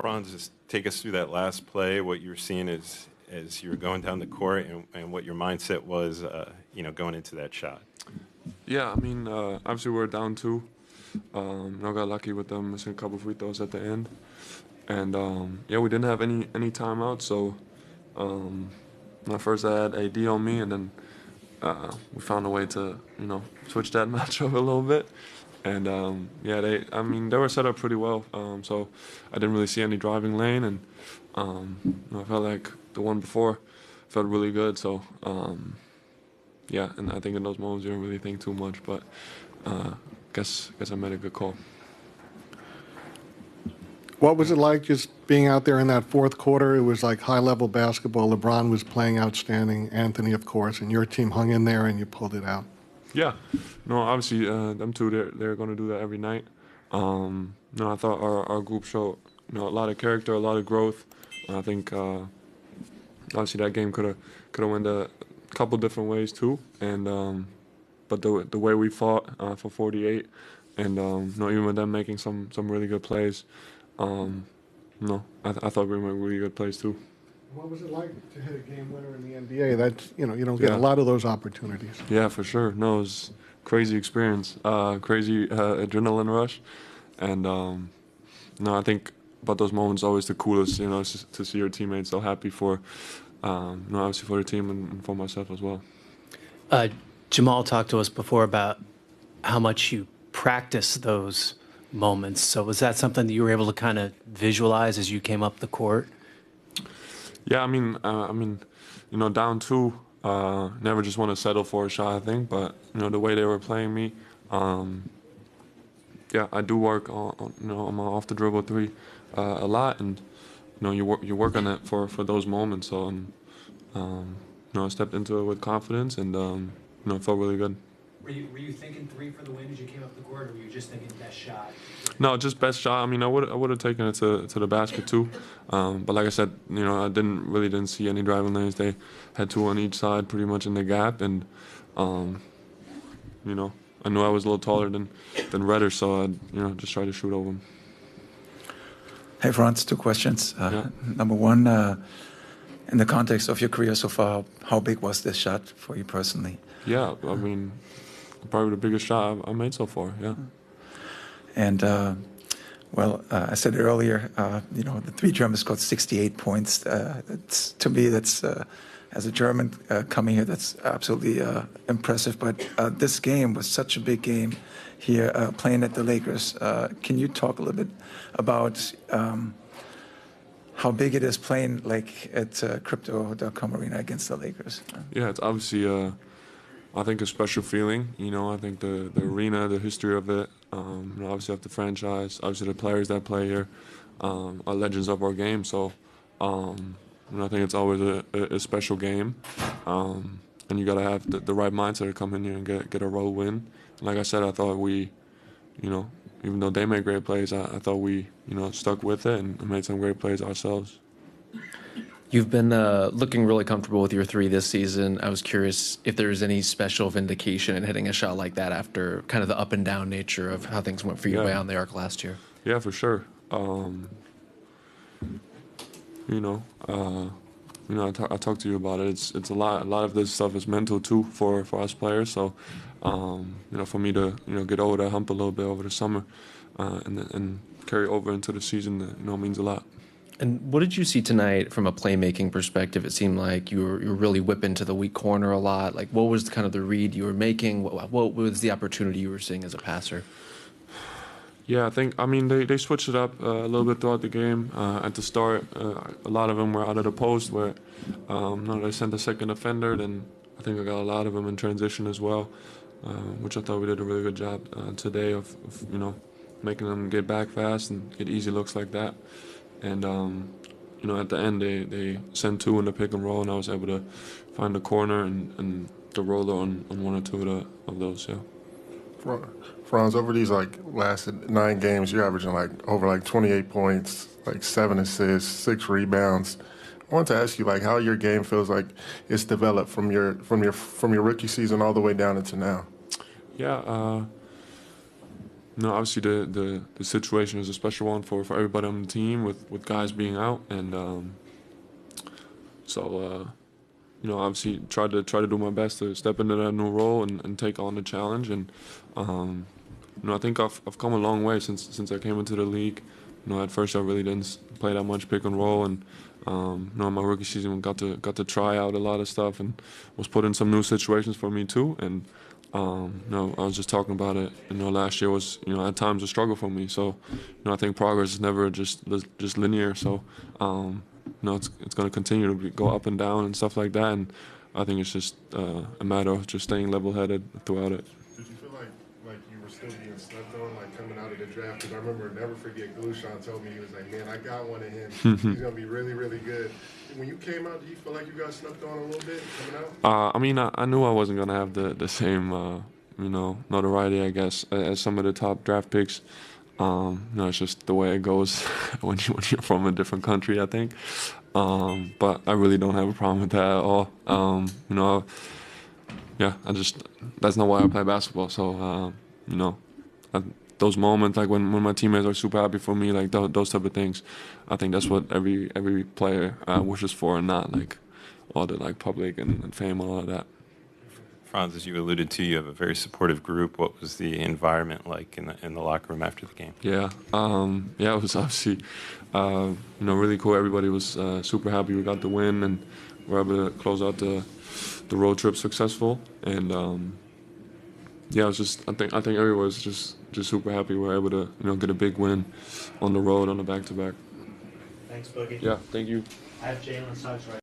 Franz, just take us through that last play, what you were seeing as you were going down the court, and what your mindset was, going into that shot. Yeah, I mean, obviously we're down 2. I got lucky with them missing a couple free throws at the end, and we didn't have any timeouts. So at first I had AD on me, and then we found a way to switch that matchup a little bit. And they were set up pretty well. So I didn't really see any driving lane, and I felt like the one before felt really good. So and I think in those moments you don't really think too much, but guess I made a good call. What was it like just being out there in that fourth quarter? It was like high-level basketball. LeBron was playing outstanding, Anthony, of course, and your team hung in there and you pulled it out. Yeah, no, obviously them two, they're going to do that every night. I thought our group showed a lot of character, a lot of growth. I think obviously that game could have went a couple different ways too, and but the way we fought for 48, and even with them making some really good plays, I thought we made really good plays too. What was it like to hit a game winner in the NBA? That's you don't get a lot of those opportunities. Yeah, for sure. No, it was a crazy experience, crazy adrenaline rush, and I think about those moments always the coolest. Is to see your teammates so happy for, obviously for the team and for myself as well. Jamal talked to us before about how much you practice those moments. So was that something that you were able to kind of visualize as you came up the court? Yeah, I mean, down 2, never just want to settle for a shot, I think. But the way they were playing me, I do work on my off the dribble 3 a lot, and you work on it for those moments. So I stepped into it with confidence, and it felt really good. Were you thinking 3 for the win as you came up the court, or were you just thinking best shot? No, just best shot. I mean, I would have taken it to the basket too, but like I said, I didn't see any driving lanes. They had 2 on each side, pretty much in the gap, and I knew I was a little taller than Redder, so I just tried to shoot over him. Hey, Franz, 2 questions. Number 1, in the context of your career so far, how big was this shot for you personally? Yeah, I mean, probably the biggest shot I made so far, yeah. And, I said earlier, the 3 Germans scored 68 points. To me, that's, as a German coming here, that's absolutely impressive. But this game was such a big game here, playing at the Lakers. Can you talk a little bit about how big it is playing like at Crypto.com Arena against the Lakers? Yeah, it's obviously I think a special feeling. I think the arena, the history of it, obviously of the franchise, obviously the players that play here are legends of our game. So I think it's always a special game, and you got to have the right mindset to come in here and get a road win. And like I said, I thought we, even though they made great plays, I thought we stuck with it and made some great plays ourselves. You've been looking really comfortable with your 3 this season. I was curious if there's any special vindication in hitting a shot like that after kind of the up and down nature of how things went for you beyond the arc last year. Yeah, for sure. I talked to you about it. It's a lot of this stuff is mental too for us players. So, for me to get over that hump a little bit over the summer, and carry over into the season, means a lot. And what did you see tonight from a playmaking perspective? It seemed like you were really whipping to the weak corner a lot. Like, what was kind of the read you were making? What was the opportunity you were seeing as a passer? Yeah, they switched it up a little bit throughout the game. At the start, a lot of them were out of the post where they sent a second offender. Then I think I got a lot of them in transition as well, which I thought we did a really good job today of making them get back fast and get easy looks like that. And, at the end, they sent 2 in the pick and roll, and I was able to find the corner and the roller on 1 or 2 of those, yeah. Franz, over these last 9 games, you're averaging over 28 points, 7 assists, 6 rebounds. I want to ask you how your game feels like it's developed from your rookie season all the way down into now. Yeah, No, obviously the situation is a special one for everybody on the team with guys being out, and obviously try to do my best to step into that new role and take on the challenge. And I think I've come a long way since I came into the league. At first I really didn't play that much pick and roll, and my rookie season got to try out a lot of stuff and was put in some new situations for me too. And I was just talking about it. Last year was at times a struggle for me. So I think progress is never just linear. So it's going to continue to go up and down and stuff like that. And I think it's just a matter of just staying level-headed throughout it. Did you feel like you were still being slept on, like coming out of the draft? Because I remember, never forget, Glushan told me, he was like, man, I got one of him. He's going to be really, really good. When you came out, do you feel like you got slept on a little bit coming out? I knew I wasn't going to have the same, notoriety, I guess, as some of the top draft picks. It's just the way it goes when you're from a different country, I think. But I really don't have a problem with that at all. That's not why I play basketball. So, those moments, like when my teammates are super happy for me, like those type of things, I think that's what every player wishes for, and not like all the like public and fame and all of that. Franz, as you alluded to, you have a very supportive group. What was the environment like in the locker room after the game? Yeah, it was obviously, really cool. Everybody was super happy we got the win, and we're able to close out the road trip successful. And it was just, I think everyone was just super happy we were able to get a big win on the road on the back-to-back. Thanks, Boogie. Yeah, thank you. I have Jalen Suggs right